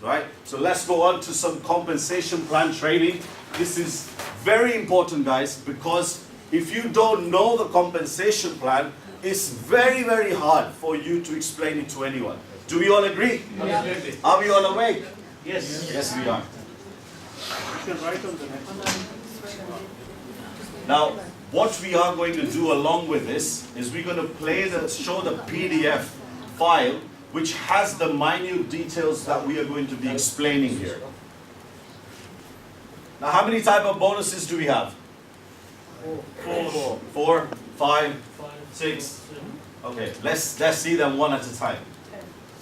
right? So let's go on to some compensation plan training. This is very important, guys, because if you don't know the compensation plan, it's very, very hard for you to explain it to anyone. Do we all agree? Absolutely. Are we all awake? Yes. Yes, we are. You can write on the next one. Now, what we are going to do along with this is we're going to show the PDF file which has the minute details that we are going to be explaining here. Now, how many type of bonuses do we have? 4, 5, 6. Okay, let's see them one at a time.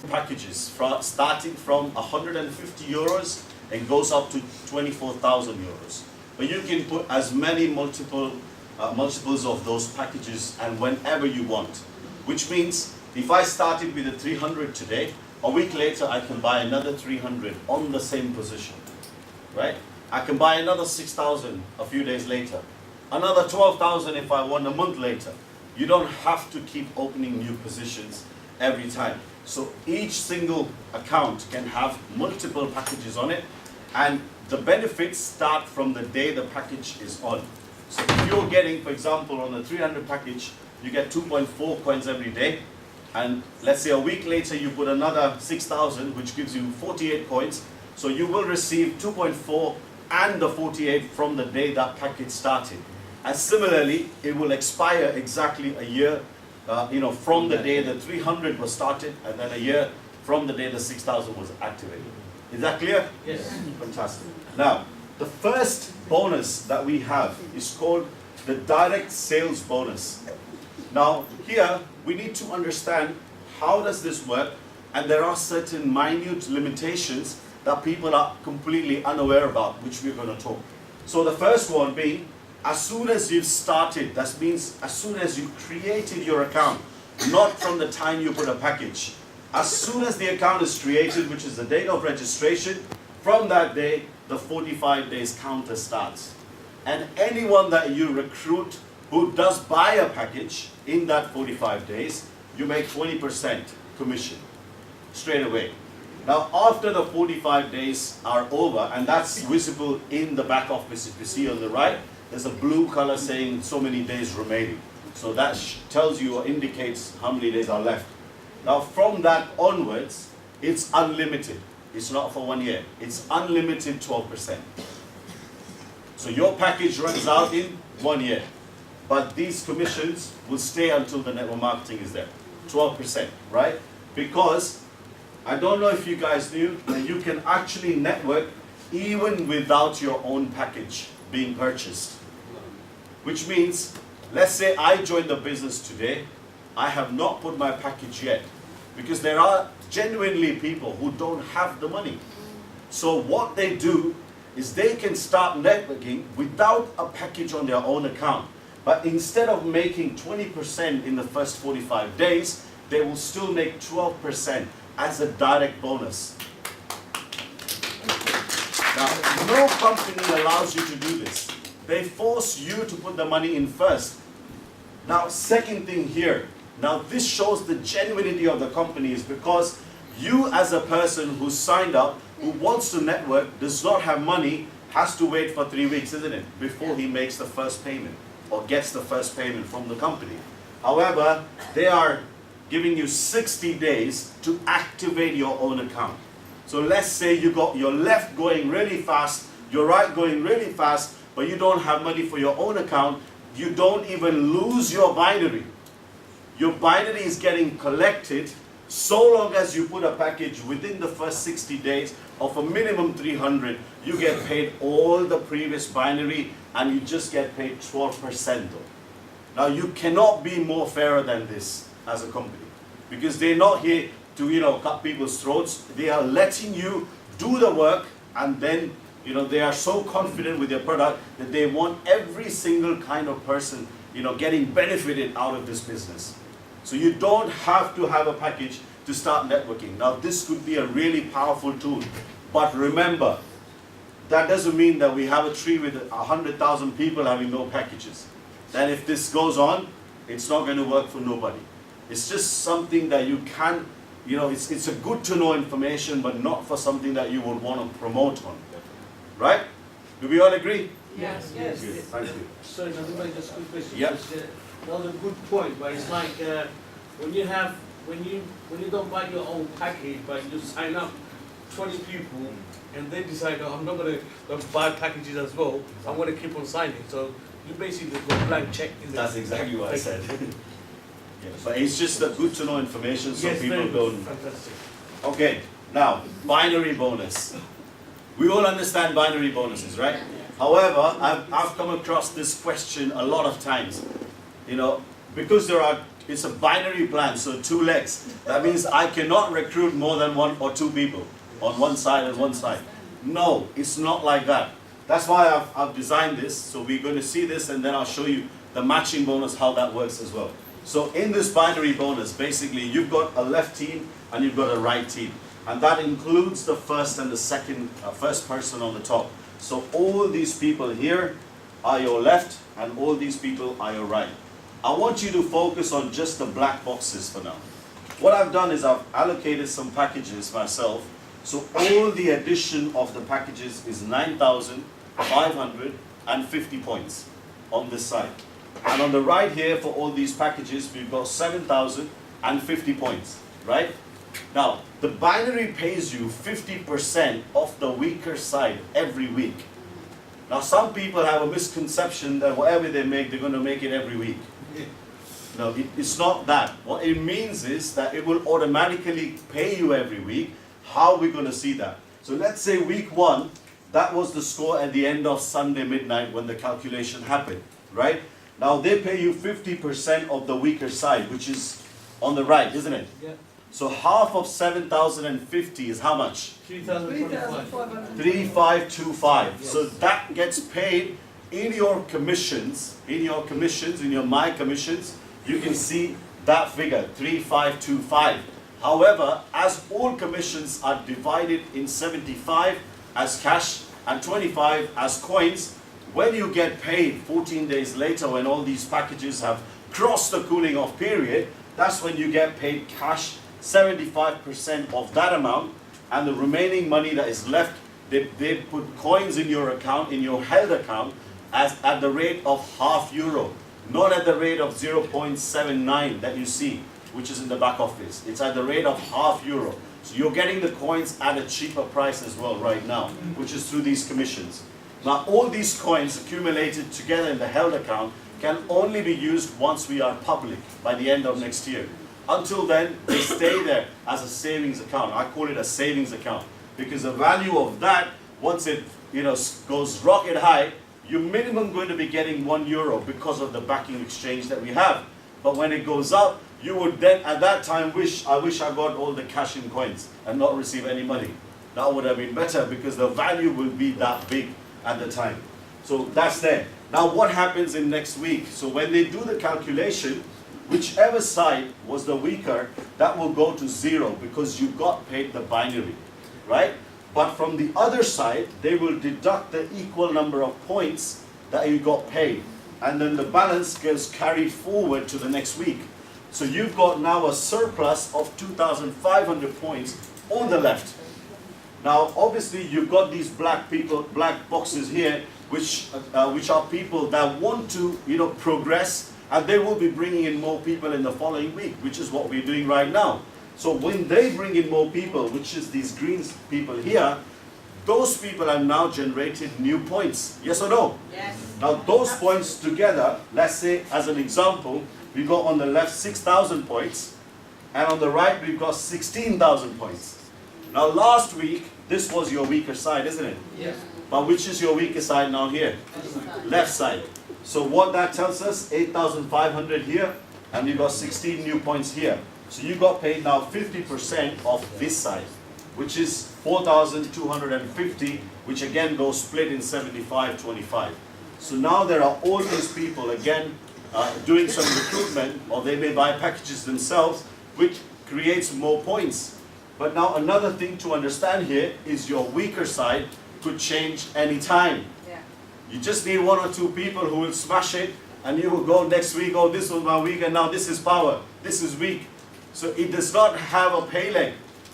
Packages starting from 150 euros and goes up to 24,000 euros. But you can put as many multiples of those packages and whenever you want. Which means if I started with a 300 today, a week later I can buy another 300 on the same position, right? I can buy another 6,000 a few days later, another 12,000 if I want a month later. You don't have to keep opening new positions every time. So each single account can have multiple packages on it, and the benefits start from the day the package is on. So if you're getting, for example, on the 300 package, you get 2.4 coins every day, and let's say a week later you put another 6,000, which gives you 48 coins. So you will receive 2.4 and the 48 from the day that package started. And similarly, it will expire exactly a year from the day the 300 was started, and then a year from the day the 6,000 was activated. Is that clear? Yes. Fantastic. Now, the first bonus that we have is called the direct sales bonus. Now, here we need to understand how does this work, and there are certain minute limitations that people are completely unaware about, which we're going to talk. So the first one being, as soon as you've started, that means as soon as you created your account, not from the time you put a package. As soon as the account is created, which is the date of registration, from that day, the 45 days counter starts. And anyone that you recruit who does buy a package in that 45 days, you make 20% commission straight away. Now, after the 45 days are over, and that's visible in the back office, if you see on the right, there's a blue color saying so many days remaining. So that tells you or indicates how many days are left. Now, from that onwards, it's unlimited. It's not for 1 year. It's unlimited 12%. So your package runs out in 1 year. But these commissions will stay until the network marketing is there. 12%, right? Because I don't know if you guys knew that you can actually network even without your own package being purchased. Which means, let's say I joined the business today, I have not put my package yet. Because there are genuinely people who don't have the money. So what they do is they can start networking without a package on their own account. But instead of making 20% in the first 45 days, they will still make 12% as a direct bonus. Now, no company allows you to do this. They force you to put the money in first. Now, second thing here, now this shows the genuinity of the company is because you as a person who signed up, who wants to network, does not have money, has to wait for 3 weeks, isn't it, before he makes the first payment or gets the first payment from the company. However, they are giving you 60 days to activate your own account. So let's say you got your left going really fast, your right going really fast, but you don't have money for your own account. You don't even lose your binary. Your binary is getting collected so long as you put a package within the first 60 days of a minimum 300, you get paid all the previous binary and you just get paid 12% though. Now you cannot be more fairer than this as a company because they're not here to cut people's throats. They are letting you do the work and then they are so confident with their product that they want every single kind of person getting benefited out of this business. So you don't have to have a package to start networking. Now this could be a really powerful tool. But remember, that doesn't mean that we have a tree with 100,000 people having no packages. Then if this goes on, it's not going to work for nobody. It's just something that you can it's a good to know information, but not for something that you would want to promote on. Right? Do we all agree? Yes. Yes. Good. Thank you. Sorry, Nadeem, just a quick question. Yep. Another good point, but it's like when you don't buy your own package, but you sign up 20 people, and they decide, oh, I'm not going to buy packages as well. I'm going to keep on signing. So you basically go blank check. That's exactly what I said. Yeah, but it's just a good to know information so Yes, people very don't. fantastic. Okay, now binary bonus. We all understand binary bonuses, right? However, I've come across this question a lot of times. Because it's a binary plan, so 2 legs. That means I cannot recruit more than 1 or 2 people on one side and one side. No, it's not like that. That's why I've designed this. So we're going to see this, and then I'll show you the matching bonus, how that works as well. So in this binary bonus, basically you've got a left team and you've got a right team. And that includes the first and the first person on the top. So all these people here are your left and all these people are your right. I want you to focus on just the black boxes for now. What I've done is I've allocated some packages myself. So all the addition of the packages is 9,550 points on this side. And on the right here for all these packages, we've got 7,050 points, right? Now, the binary pays you 50% of the weaker side every week. Now, some people have a misconception that whatever they make, they're going to make it every week. No, it's not that. What it means is that it will automatically pay you every week. How are we going to see that? So let's say week 1, that was the score at the end of Sunday midnight when the calculation happened, right? Now they pay you 50% of the weaker side, which is on the right, isn't it? Yeah. So half of 7,050 is how much? 3,025. 3,525. Yes. So that gets paid in your commissions, in your my commissions, you can see that figure, 3,525. However, as all commissions are divided in 75 as cash and 25 as coins, when you get paid 14 days later, when all these packages have crossed the cooling off period, that's when you get paid cash, 75% of that amount, and the remaining money that is left, they put coins in your account, in your held account, at the rate of €0.5, not at the rate of 0.79 that you see, which is in the back office. It's at the rate of €0.5. So you're getting the coins at a cheaper price as well right now, which is through these commissions. Now all these coins accumulated together in the held account can only be used once we are public by the end of next year. Until then, they stay there as a savings account. I call it a savings account because the value of that, once it goes rocket high, you're minimum going to be getting €1 because of the backing exchange that we have. But when it goes up, you would then at that time I wish I got all the cash in coins and not receive any money. That would have been better because the value will be that big at the time. So that's there. Now what happens in next week? So when they do the calculation, whichever side was the weaker, that will go to 0 because you got paid the binary, right? But from the other side, they will deduct the equal number of points that you got paid. And then the balance gets carried forward to the next week. So you've got now a surplus of 2,500 points on the left. Now, obviously, you've got these black boxes here, which are people that want to, progress, and they will be bringing in more people in the following week, which is what we're doing right now. So when they bring in more people, which is these green people here, those people have now generated new points. Yes or no? Yes. Now those points together, let's say as an example, we got on the left 6,000 points, and on the right we've got 16,000 points. Now last week, this was your weaker side, isn't it? Yes. But which is your weaker side now here? Left side. So what that tells us, 8,500 here, and you got 16 new points here. So you got paid now 50% of this side, which is 4,250, which again goes split in 75-25. So now there are all these people again doing some recruitment, or they may buy packages themselves, which creates more points. But now another thing to understand here is your weaker side could change any time. Yeah. You just need 1 or 2 people who will smash it, and you will go next week, oh, this was my week, and now this is power, this is weak. So it does not have a pay leg.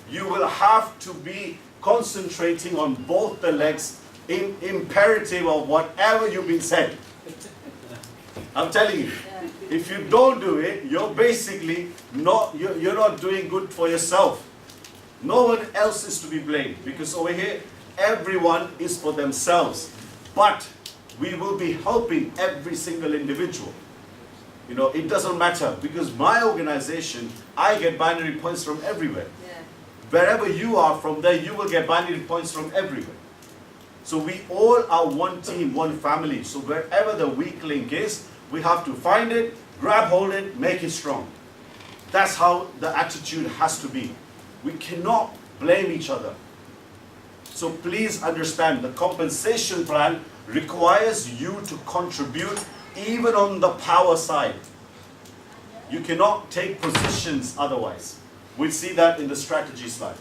You will have to be concentrating on both the legs in imperative of whatever you've been said. I'm telling you, if you don't do it, you're basically you're not doing good for yourself. No one else is to be blamed, because over here, everyone is for themselves. But we will be helping every single individual. You know, it doesn't matter, because my organization, I get binary points from everywhere. Wherever you are from there, you will get binary points from everywhere. So we all are one team, one family. So wherever the weak link is, we have to find it, grab hold it, make it strong. That's how the attitude has to be. We cannot blame each other. So please understand, the compensation plan requires you to contribute even on the power side. You cannot take positions otherwise. We'll see that in the strategy slide.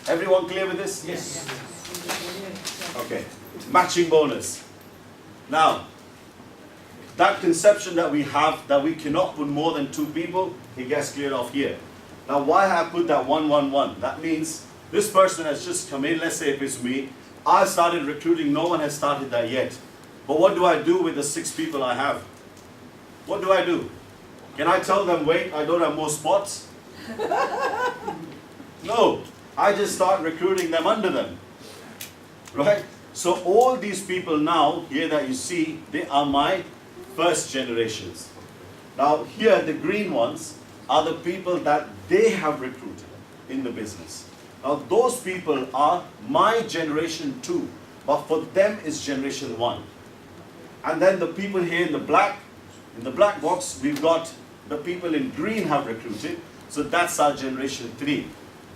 Everyone clear with this? Yes. Okay. Matching bonus. Now, that conception that we have that we cannot put more than 2 people, it gets cleared off here. Now, why have I put that 1, 1, 1? That means this person has just come in. Let's say if it's me, I started recruiting. No one has started that yet. But what do I do with the 6 people I have? What do I do? Can I tell them, wait, I don't have more spots? No. I just start recruiting them under them. Right? So all these people now, here that you see, they are my first generations. Now here, the green ones are the people that they have recruited in the business. Now those people are my generation 2, but for them is generation 1. And then the people here in the black box, we've got the people in green have recruited, so that's our generation 3.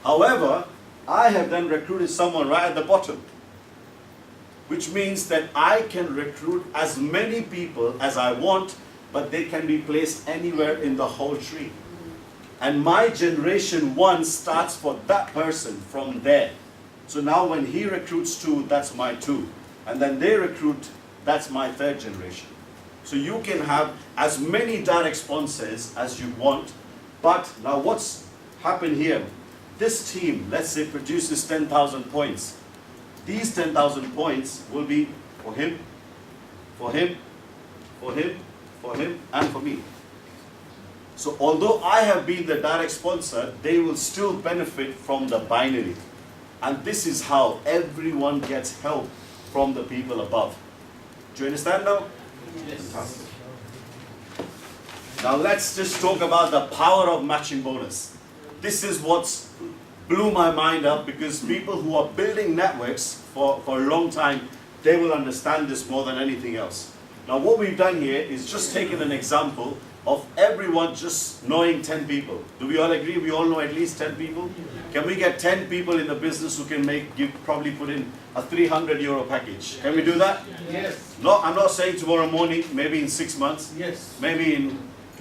However, I have then recruited someone right at the bottom, which means that I can recruit as many people as I want, but they can be placed anywhere in the whole tree. And my generation 1 starts for that person from there. So now when he recruits 2, that's my 2. And then they recruit, that's my 3rd generation. So you can have as many direct sponsors as you want. But now what's happened here? This team, let's say, produces 10,000 points. These 10,000 points will be for him, for him, for him, for him, and for me. So although I have been the direct sponsor, they will still benefit from the binary. And this is how everyone gets help from the people above. Do you understand now? Yes. Fantastic. Now let's just talk about the power of matching bonus. This is what's blew my mind up, because people who are building networks for a long time, they will understand this more than anything else. Now what we've done here is just taken an example of everyone just knowing 10 people. Do we all agree we all know at least 10 people? Can we get 10 people in the business who can probably put in a 300 euro package? Can we do that? Yes. No, I'm not saying tomorrow morning, maybe in 6 months, Yes. maybe in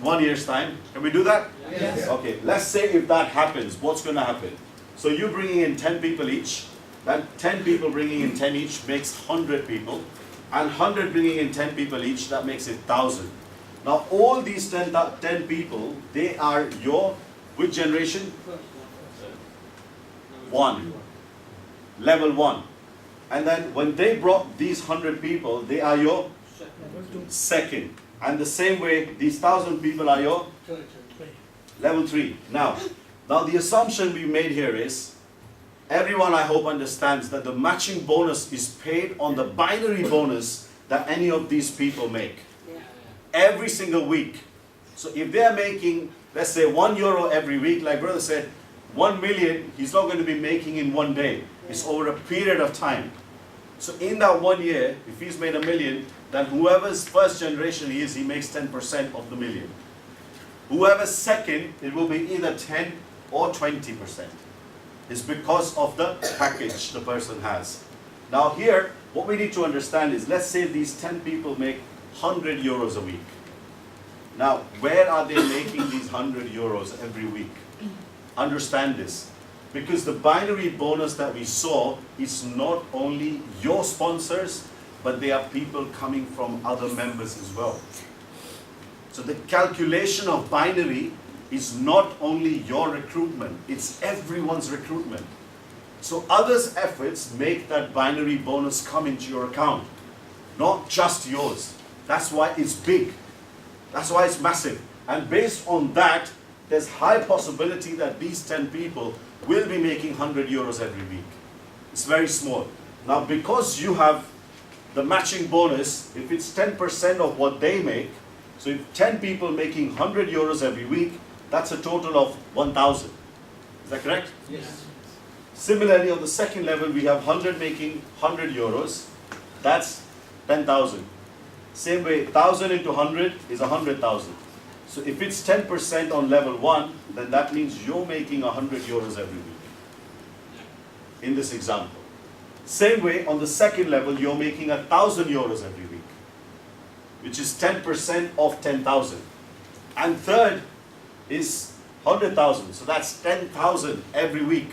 1 year's time. Can we do that? Yes. Okay, let's say if that happens, what's going to happen? So you're bringing in 10 people each, then 10 people bringing in 10 each makes 100 people, and 100 bringing in 10 people each, that makes it 1,000. Now all these 10 people, they are your, which generation? 1. Level 1. And then when they brought these 100 people, they are your 2nd. And the same way, these 1,000 people are your level 3. Now the assumption we made here is, everyone I hope understands that the matching bonus is paid on the binary bonus that any of these people make. Every single week. So if they're making, let's say, €1 every week, like brother said, 1 million, he's not going to be making in one day. It's over a period of time. So in that 1 year, if he's made $1 million, then whoever's first generation he is, he makes 10% of the million. Whoever's second, it will be either 10 or 20%. It's because of the package the person has. Now here, what we need to understand is, let's say these 10 people make €100 a week. Now, where are they making these €100 every week? Understand this. Because the binary bonus that we saw is not only your sponsors, but they are people coming from other members as well. So the calculation of binary is not only your recruitment, it's everyone's recruitment. So others' efforts make that binary bonus come into your account, not just yours. That's why it's big. That's why it's massive. And based on that, there's high possibility that these 10 people will be making 100 euros every week. It's very small. Now, because you have the matching bonus, if it's 10% of what they make, so if 10 people making 100 euros every week, that's a total of 1,000. Is that correct? Yes. Similarly, on the second level, we have 100 making 100 euros. That's 10,000. Same way, 1,000 into 100 is 100,000. So if it's 10% on level 1, then that means you're making 100 euros every week. In this example. Same way, on the second level, you're making 1,000 euros every week, which is 10% of 10,000. And third is 100,000. So that's 10,000 every week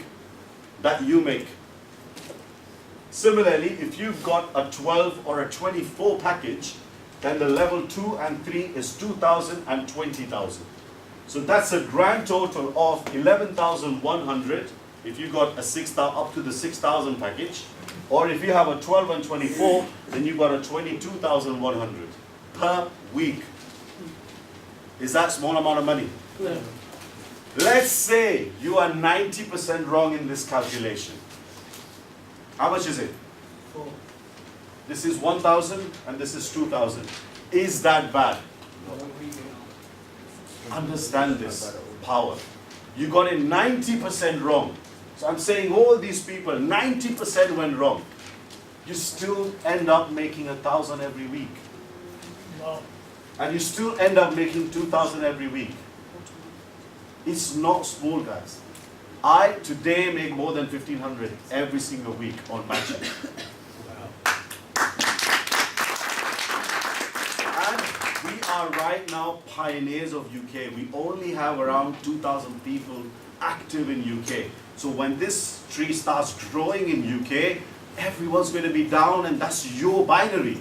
that you make. Similarly, if you've got a 12 or a 24 package, then the level 2 and 3 is 2,000 and 20,000. So that's a grand total of 11,100 if you got a 6,000 up to the 6,000 package. Or if you have a 12 and 24, then you got a 22,100 per week. Is that small amount of money? No. Let's say you are 90% wrong in this calculation. How much is it? 4. This is 1,000 and this is 2,000. Is that bad? Understand this power. You got it 90% wrong. So I'm saying all these people, 90% went wrong. You still end up making 1,000 every week. And you still end up making 2,000 every week. It's not small, guys. I today make more than 1,500 every single week on matching. And we are right now pioneers of UK. We only have around 2,000 people active in UK. So when this tree starts growing in UK, everyone's going to be down, and that's your binary.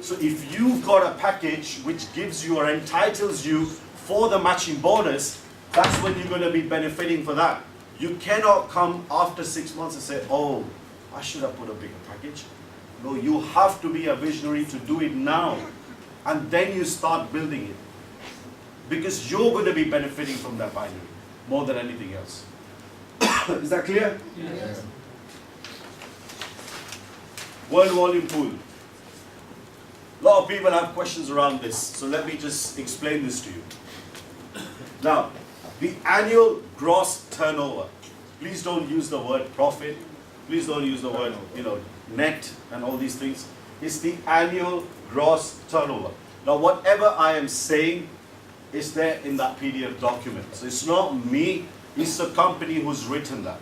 So if you've got a package which gives you or entitles you for the matching bonus, that's when you're going to be benefiting for that. You cannot come after 6 months and say, oh, I should have put a bigger package. No, you have to be a visionary to do it now. And then you start building it. Because you're going to be benefiting from that binary more than anything else. Is that clear? Yes. World volume pool. A lot of people have questions around this, so let me just explain this to you. Now, the annual gross turnover. Please don't use the word profit. Please don't use the word, net and all these things. It's the annual gross turnover. Now, whatever I am saying is there in that PDF document. So it's not me, it's the company who's written that.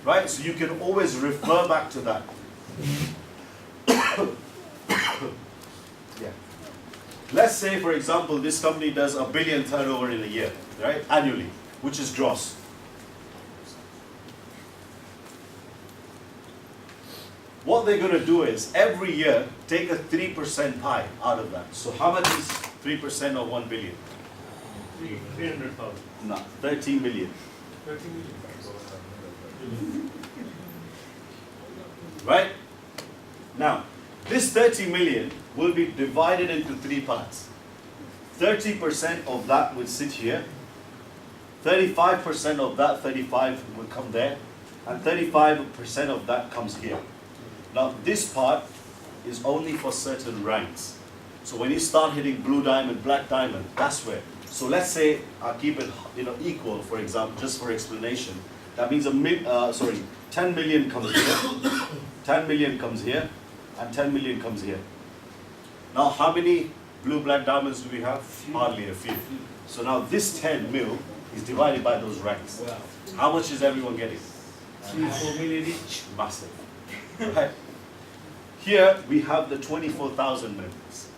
Right? So you can always refer back to that. Yeah. Let's say, for example, this company does 1 billion turnover in a year, right? Annually, which is gross. What they're going to do is, every year, take a 3% pie out of that. So how much is 3% of 1 billion? 300,000. No, 13 million. 13 million. Right? Now, this 30 million will be divided into 3 parts. 30% of that will sit here. 35% of that 35 will come there. And 35% of that comes here. Now, this part is only for certain ranks. So when you start hitting blue diamond, black diamond, that's where. So let's say I keep it equal, for example, just for explanation. That means 10 million comes here, 10 million comes here, and 10 million comes here. Now, how many blue, black diamonds do we have? Hardly a few. So now this 10 mil is divided by those ranks. Wow. How much is everyone getting? 3-4 million each. Massive. Right? Here we have the 24,000 members.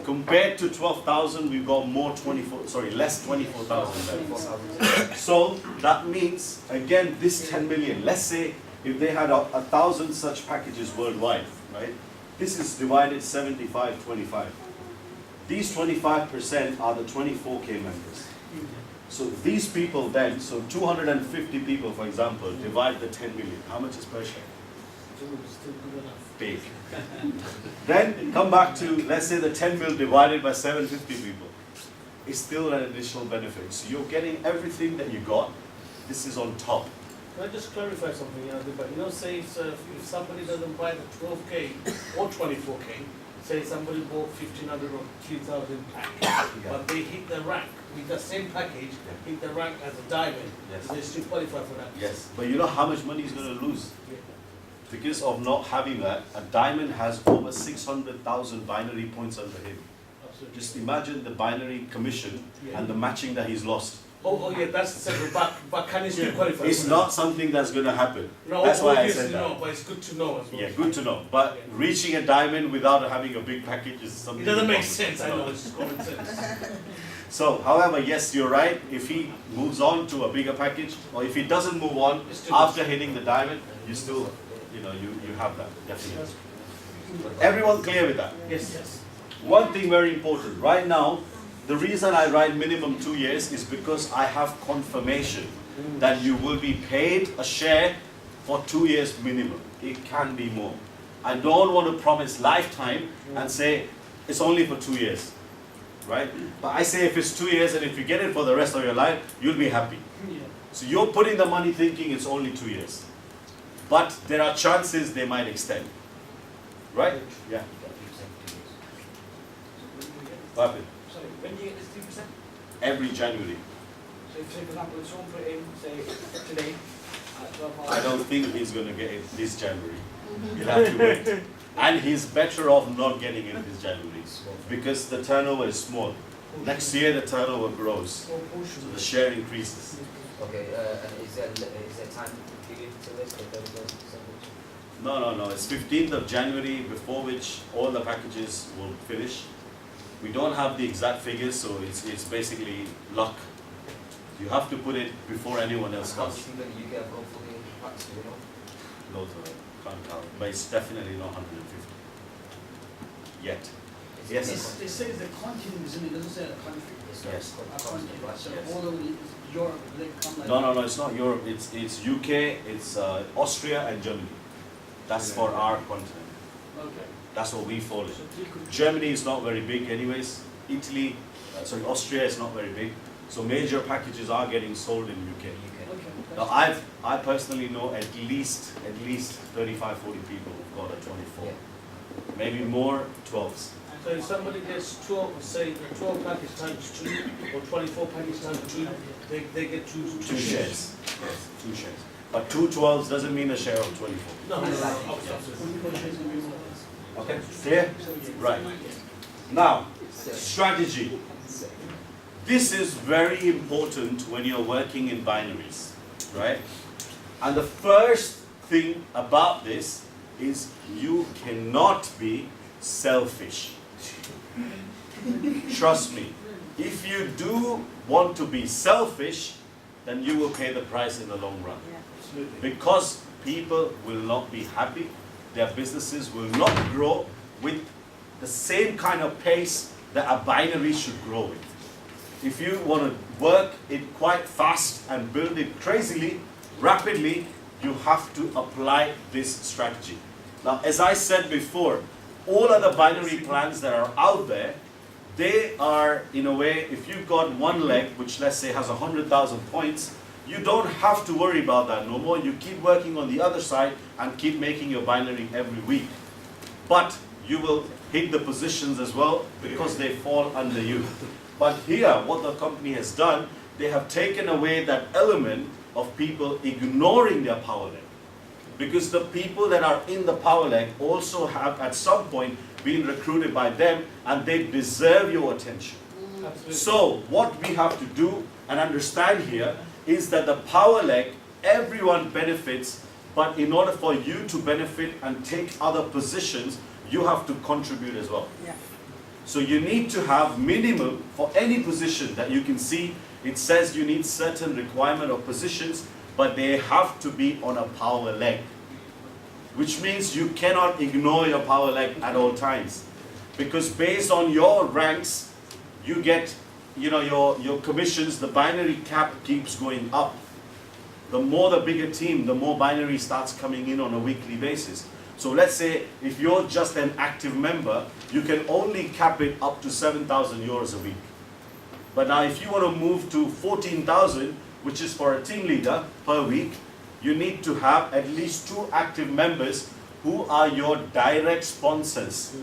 Compared to 12,000, we've got less 24,000 members. So that means, again, this 10 million, let's say if they had 1,000 such packages worldwide, right? This is divided 75-25. These 25% are the 24K members. So these people then, so 250 people, for example, divide the 10 million. How much is per share? Still good enough. Big. Then come back to, let's say the 10 mil divided by 750 people. It's still an additional benefit. So you're getting everything that you got. This is on top. Can I just clarify something, but say if somebody doesn't buy the 12K or 24K, say somebody bought 1,500 or 2,000 pack, but they hit the rank with the same package, hit the rank as a diamond, Yes. they still qualify for that. Yes. But you know how much money he's going to lose? Yeah. Because of not having that, a diamond has over 600,000 binary points under him. Absolutely. Just imagine the binary commission and the matching that he's lost. Oh yeah, that's separate, but can he still qualify? It's for not something that's going to happen. No, That's why I obviously said that. not, but it's good to know as well. Yeah, good to know. But reaching a diamond without having a big package is something. It doesn't make impossible. sense, I know, it's just common sense. So, however, yes, you're right. If he moves on to a bigger package, or if he doesn't move on after hitting the diamond, you still, you have that, definitely. Everyone clear with that? Yes. One thing very important. Right now, the reason I write minimum 2 years is because I have confirmation that you will be paid a share for 2 years minimum. It can be more. I don't want to promise lifetime and say it's only for 2 years, right? But I say if it's 2 years and if you get it for the rest of your life, you'll be happy. So you're putting the money thinking it's only 2 years. But there are chances they might extend, right? Yeah. What happened? Sorry, when do you get this 3%? Every January. So if, say, for example, if someone put it in, say, today, at 12 I don't think he's going to get it this January. He'll have to wait. And he's better off not getting it this January because the turnover is small. Next year the turnover grows, so the share increases. Okay, and is there time period to this? No. It's 15th of January before which all the packages will finish. We don't have the exact figures, so it's basically luck. You have to put it before anyone else How does. much you get hopefully packs, do you know? Loads of it. Can't count, but it's definitely not 150 yet. Is Yes. it- It says the continent, it doesn't say the country. It's Yes. A continent, so Yes. all over Europe, they come like. No, it's not Europe. It's UK, it's Austria and Germany. That's for our continent. Okay. That's what we fall in. So three could. Germany is not very big anyways. Italy, Austria is not very big. So major packages are getting sold in UK. Okay. Now I personally know at least 35, 40 people who've got a 24. Maybe more 12s. So if somebody gets 12, say the 12 package times 2 or 24 package times 2, they get two Shares. Yes, 2 shares. But 2 12s doesn't mean a share of 24. No. Okay, clear? Right. Now, strategy. This is very important when you're working in binaries, right? And the first thing about this is you cannot be selfish. Trust me. If you do want to be selfish, then you will pay the price in the long run. Because people will not be happy, their businesses will not grow with the same kind of pace that a binary should grow with. If you want to work it quite fast and build it crazily, rapidly, you have to apply this strategy. Now, as I said before, all other binary plans that are out there, they are, in a way, if you've got one leg, which let's say has 100,000 points, you don't have to worry about that no more. You keep working on the other side and keep making your binary every week. But you will hit the positions as well because they fall under you. But here, what the company has done, they have taken away that element of people ignoring their power leg. Because the people that are in the power leg also have at some point been recruited by them and they deserve your attention. Absolutely. So what we have to do and understand here is that the power leg, everyone benefits, but in order for you to benefit and take other positions, you have to contribute as well. So you need to have minimum for any position that you can see. It says you need certain requirement of positions, but they have to be on a power leg. Which means you cannot ignore your power leg at all times. because based on your ranks, you get, you know, your commissions, the binary cap keeps going up. The more the bigger team, the more binary starts coming in on a weekly basis. So let's say if you're just an active member, you can only cap it up to 7,000 euros a week. But now if you want to move to 14,000, which is for a team leader per week, you need to have at least 2 active members who are your direct sponsors.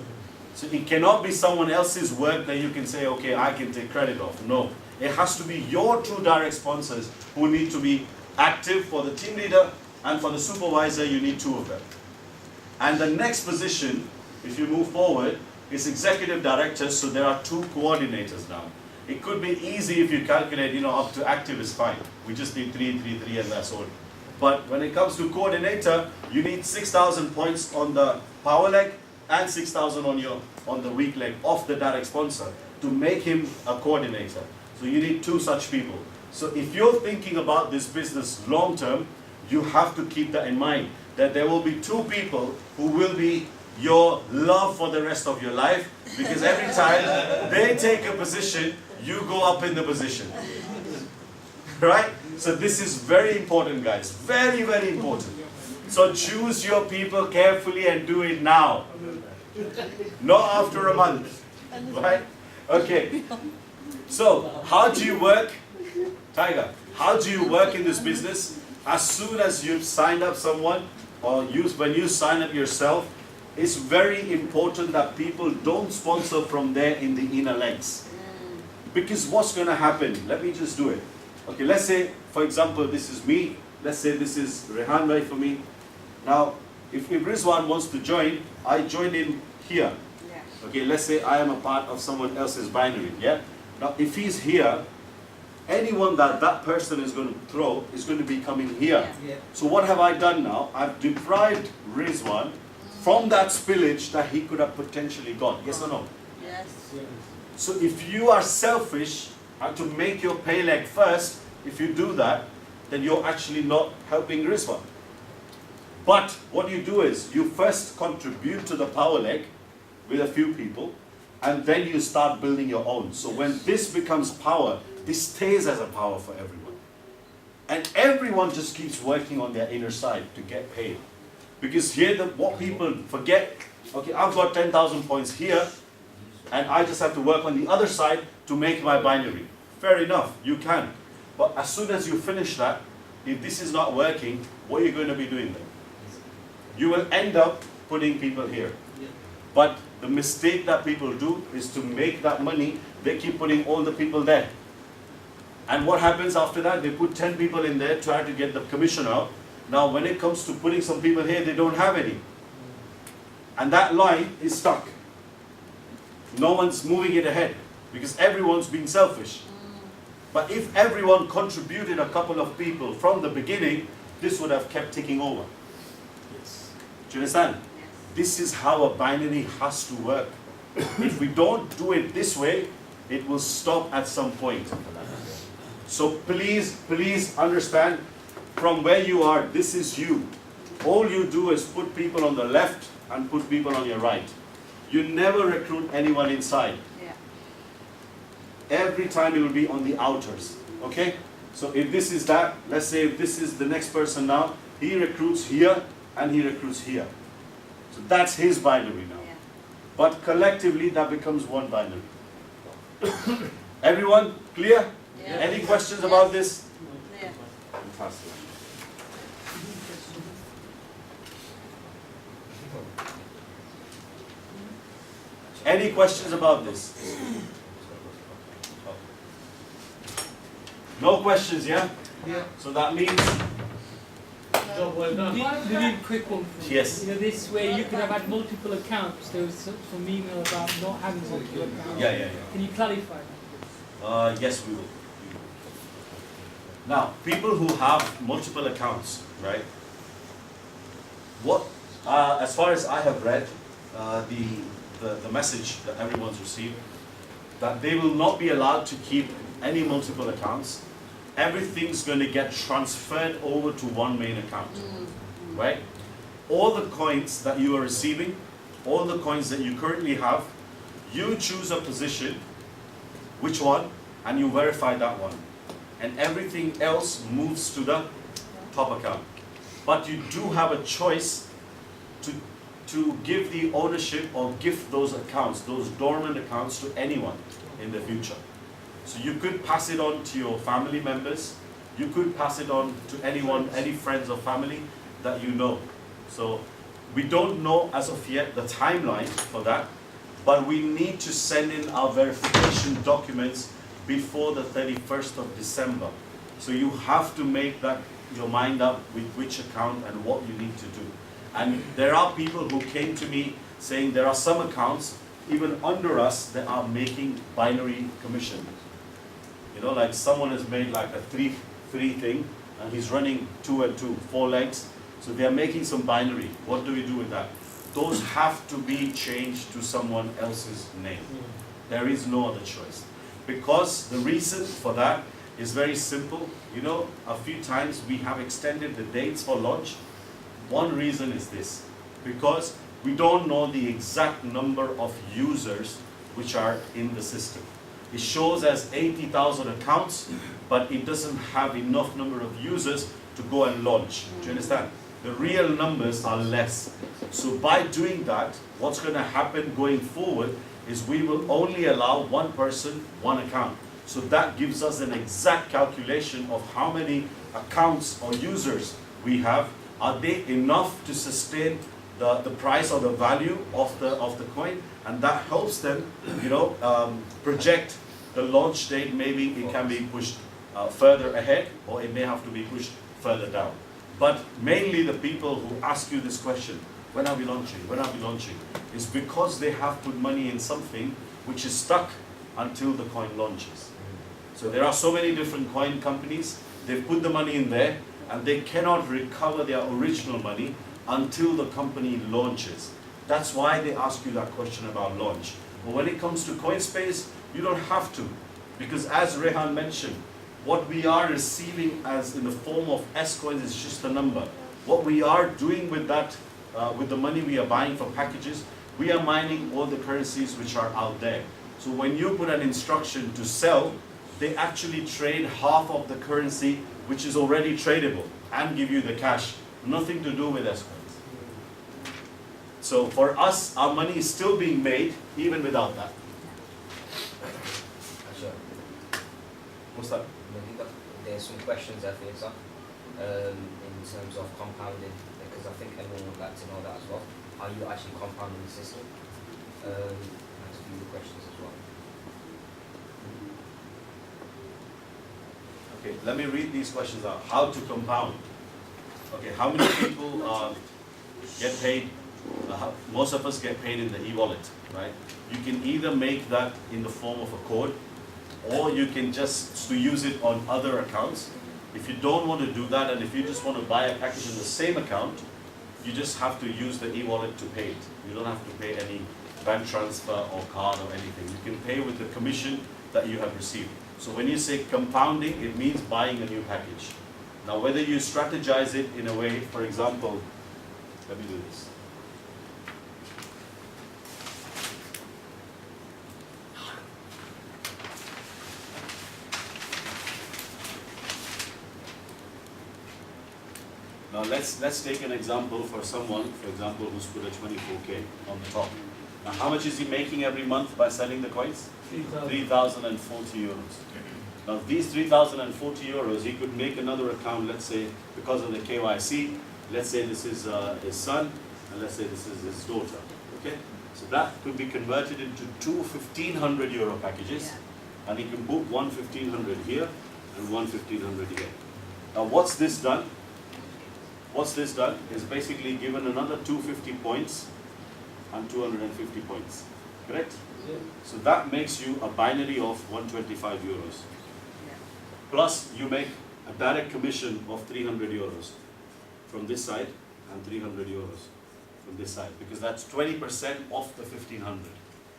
So it cannot be someone else's work that you can say, okay, I can take credit of. No, it has to be your 2 direct sponsors who need to be active. For the team leader and for the supervisor, you need 2 of them. And the next position, if you move forward, is executive director. So there are 2 coordinators now. It could be easy if you calculate, you know, up to active is fine. We just need 3, 3, 3 and that's all. But when it comes to coordinator, you need 6,000 points on the power leg and 6,000 on the weak leg of the direct sponsor to make him a coordinator. So you need 2 such people. So if you're thinking about this business long term, you have to keep that in mind, that there will be 2 people who will be your love for the rest of your life, because every time they take a position, you go up in the position. Right? So this is very important, guys. Very, very important. So choose your people carefully and do it now. Not after a month. Right? Okay. So, how do you work? Tiger, how do you work in this business? As soon as you've signed up someone, or when you sign up yourself, it's very important that people don't sponsor from there in the inner legs. Because what's going to happen? Let me just do it. Okay, let's say, for example, this is me. Let's say this is Rehan Bhai for me. Now, if Rizwan wants to join, I join in here. Okay, let's say I am a part of someone else's binary, yeah? Now, if he's here, anyone that person is going to throw is going to be coming here. Yeah. So what have I done now? I've deprived Rizwan from that spillage that he could have potentially got. Yes or no? Yes. So if you are selfish and to make your pay leg first, if you do that, then you're actually not helping Rizwan. But what you do is, you first contribute to the power leg with a few people, and then you start building your own. So when this becomes power, this stays as a power for everyone. And everyone just keeps working on their inner side to get paid. Because here, what people forget, okay, I've got 10,000 points here, and I just have to work on the other side to make my binary. Fair enough, you can. But as soon as you finish that, if this is not working, what are you going to be doing then? You will end up putting people here. But the mistake that people do is to make that money, they keep putting all the people there. And what happens after that? They put 10 people in there, try to get the commission out. Now when it comes to putting some people here, they don't have any. And that line is stuck. No one's moving it ahead because everyone's being selfish. But if everyone contributed a couple of people from the beginning, this would have kept ticking over. Do you understand? This is how a binary has to work. If we don't do it this way, it will stop at some point. So please, please understand, from where you are, this is you. All you do is put people on the left and put people on your right. You never recruit anyone inside. Every time it will be on the outers. Okay? So if this is that, let's say if this is the next person now, he recruits here and he recruits here. So that's his binary now. But collectively that becomes one binary. Everyone clear? Yeah. Any questions about this? Yeah. Fantastic. Any questions about this? No questions, yeah? Yeah. So that means, Job well done. Really quick one. For you. Yes. You know, this way you could have had multiple accounts. There was some email about not having multiple accounts. yeah. Can you clarify that? Yes, we will. Now, people who have multiple accounts, right? What, as far as I have read, the message that everyone's received, that they will not be allowed to keep any multiple accounts. Everything's going to get transferred over to one main account, right? All the coins that you are receiving, all the coins that you currently have, You choose a position, which one, and you verify that one. And everything else moves to the top account. But you do have a choice to give the ownership or gift those accounts, those dormant accounts, to anyone in the future. So you could pass it on to your family members, you could pass it on to anyone, any friends or family that you know. So we don't know as of yet the timeline for that, but we need to send in our verification documents before the 31st of December. So you have to make that your mind up with which account and what you need to do. And there are people who came to me saying there are some accounts, even under us, that are making binary commission. You know, like someone has made like a three thing, and he's running 2 and 2, 4 legs. So they are making some binary. What do we do with that? Those have to be changed to someone else's name. There is no other choice. Because the reason for that is very simple. You know, a few times we have extended the dates for launch. One reason is this, because we don't know the exact number of users which are in the system. It shows as 80,000 accounts, but it doesn't have enough number of users to go and launch. Do you understand? The real numbers are less. So by doing that, what's going to happen going forward is we will only allow one person, one account. So that gives us an exact calculation of how many accounts or users we have. Are they enough to sustain the price or the value of the coin? And that helps them, you know, project the launch date. Maybe it can be pushed further ahead, or it may have to be pushed further down. But mainly the people who ask you this question, when are we launching? When are we launching? Is because they have put money in something which is stuck until the coin launches. So there are so many different coin companies. They've put the money in there, and they cannot recover their original money until the company launches. That's why they ask you that question about launch. But when it comes to Coinspace, you don't have to, because as Rehan mentioned, what we are receiving as in the form of S coins is just a number. What we are doing with that, with the money we are buying for packages, we are mining all the currencies which are out there. So when you put an instruction to sell, they actually trade half of the currency which is already tradable and give you the cash. Nothing to do with S coins. So for us, our money is still being made even without that. Sure. What's that? There's some questions there for yourself in terms of compounding, because I think everyone would like to know that as well. Are you actually compounding the system? That's a few questions as well. Okay, let me read these questions out. How to compound? Okay, how many people get paid? Most of us get paid in the e-wallet, right? You can either make that in the form of a code, or you can just use it on other accounts. If you don't want to do that, and if you just want to buy a package in the same account, you just have to use the e-wallet to pay it. You don't have to pay any bank transfer or card or anything. You can pay with the commission that you have received. So when you say compounding, it means buying a new package. Now whether you strategize it in a way, for example, let me do this. Now let's take an example for someone, for example, who's put a 24K on the top. Now how much is he making every month by selling the coins? 3,040 euros. Now these 3,040 euros, he could make another account, let's say, because of the KYC, let's say this is his son, and let's say this is his daughter, okay? So that could be converted into two 1,500 euro packages, and he can book one 1,500 here, and one 1,500 here. Now what's this done? What's this done is basically given another 250 points and 250 points, correct? Yeah. So that makes you a binary of 125 euros. Plus you make a direct commission of 300 euros from this side and 300 euros from this side, because that's 20% off the 1,500.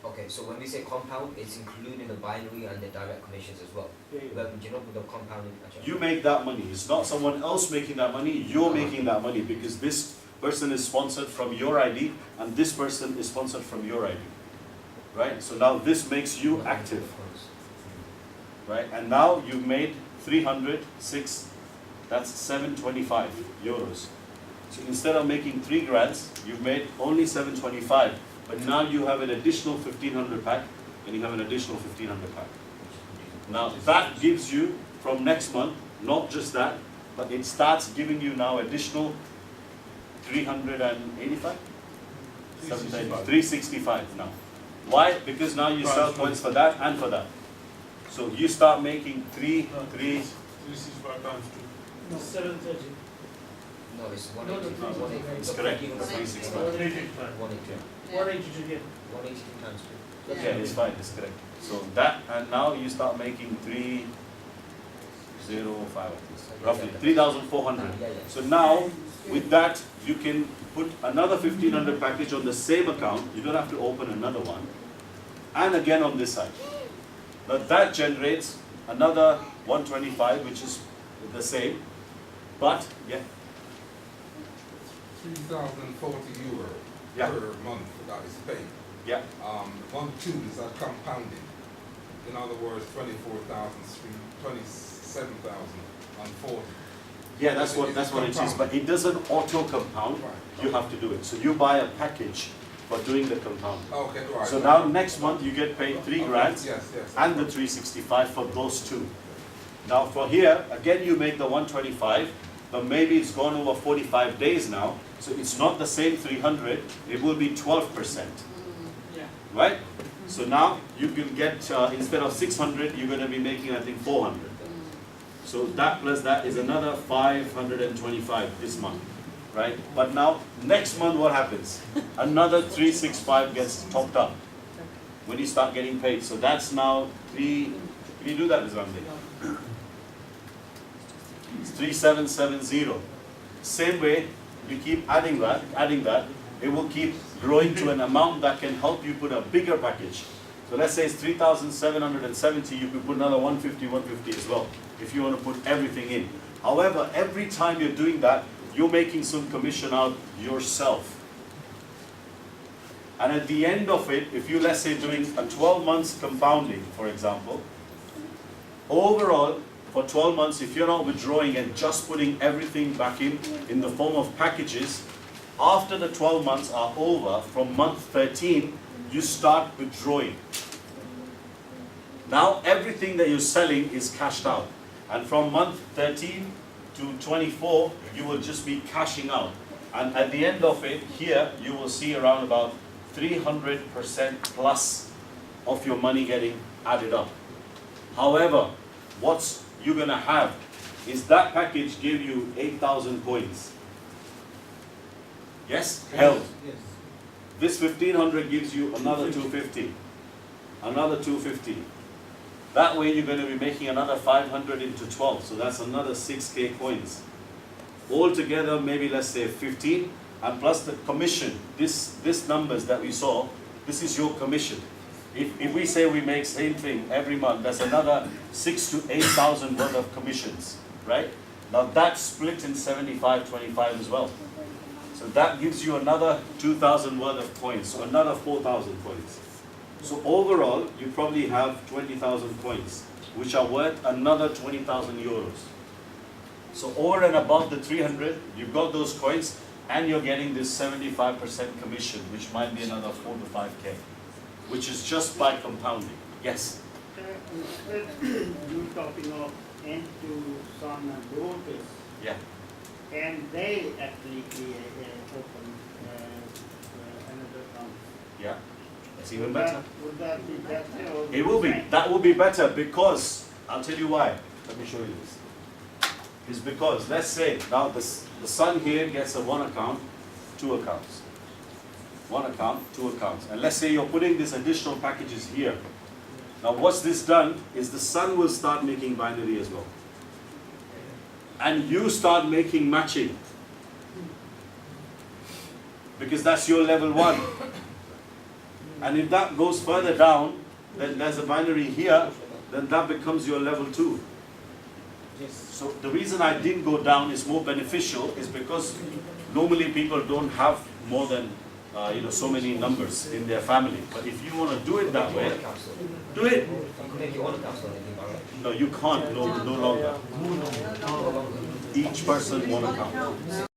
Okay, so when we say compound, it's including the binary and the direct commissions as well. But do you know with the compounding? You make that money. It's not someone else making that money. You're making that money, because this person is sponsored from your ID and this person is sponsored from your ID. right? So now this makes you active, right? And now you've made 306, that's 725 euros. So instead of making 3 grands, you've made only 725, but now you have an additional 1500 pack, and you have an additional 1500 pack. Now that gives you, from next month, not just that, but it starts giving you now additional 385? 365 now. Why? Because now you sell coins for that and for that. So you start making 365 times 2. 730. No, it's No, no, 180. It's correct. 365. 182, yeah. 180 times 2. Okay, it's fine, it's correct. So that, and now you start making 305, roughly 3,400. So now, with that, you can put another 1,500 package on the same account. You don't have to open another one. And again on this side. Now that generates another 125, which is the same. But, yeah, 3,040 euro Yeah. per month that is paid. yeah. 1, 2 is a compounding. In other words, 27,040. Yeah, that's what it is, but it doesn't auto compound. You have to do it. So you buy a package for doing the compound. Okay, right. So now next month you get paid 3 grand Yes, yes. and the 365 for those two. Now for here, again you make the 125, but maybe it's gone over 45 days now, so it's not the same 300, it will be 12%, Yeah. right? So now you can get, instead of 600, you're going to be making, I think, 400. So that plus that is another 525 this month, right? But now, next month what happens? Another 365 gets topped up when you start getting paid. So that's now can you do that, Islamdi? It's 3770. Same way, you keep adding that, it will keep growing to an amount that can help you put a bigger package. So let's say it's 3,770, you could put another 150 as well, if you want to put everything in. However, every time you're doing that, you're making some commission out yourself. And at the end of it, if you, let's say, doing a 12 months compounding, for example, overall, for 12 months, if you're not withdrawing and just putting everything back in the form of packages, after the 12 months are over, from month 13, you start withdrawing. Now everything that you're selling is cashed out. And from month 13 to 24, you will just be cashing out. And at the end of it, here, you will see around about 300% plus of your money getting added up. However, what you're going to have is that package gave you 8,000 coins. Yes? Held. Yes. This 1,500 gives you another 250. Another 250. That way you're going to be making another 500 into 12. So that's another 6K coins. Altogether, maybe let's say 15. And plus the commission. This numbers that we saw, this is your commission. If we say we make same thing every month, that's another 6,000 to 8,000 worth of commissions, right? Now that's split in 75-25 as well. So that gives you another 2,000 worth of coins, so another 4,000 coins. So overall, you probably have 20,000 coins, which are worth another 20,000 euros. So over and above the 300, you've got those coins, and you're getting this 75% commission, which might be another 4 to 5K. Which is just by compounding. Yes? You talking of end to son and daughters, Yeah. and they actually open another account. Yeah. It's even better. Would that be better? Or It will be. That will be better because, I'll tell you why. Let me show you this. It's because, let's say, now the son here gets a 1 account, 2 accounts. 1 account, 2 accounts. And let's say you're putting these additional packages here. Now what's this done is the son will start making binary as well. And you start making matching. Because that's your level 1. And if that goes further down, then there's a binary here, then that becomes your level 2. So the reason I didn't go down is more beneficial is because normally people don't have more than so many numbers in their family. But if you want to do it that way, do it. You can make your own accounts on Nadeem, right? No, you can't. No longer. Each person one account.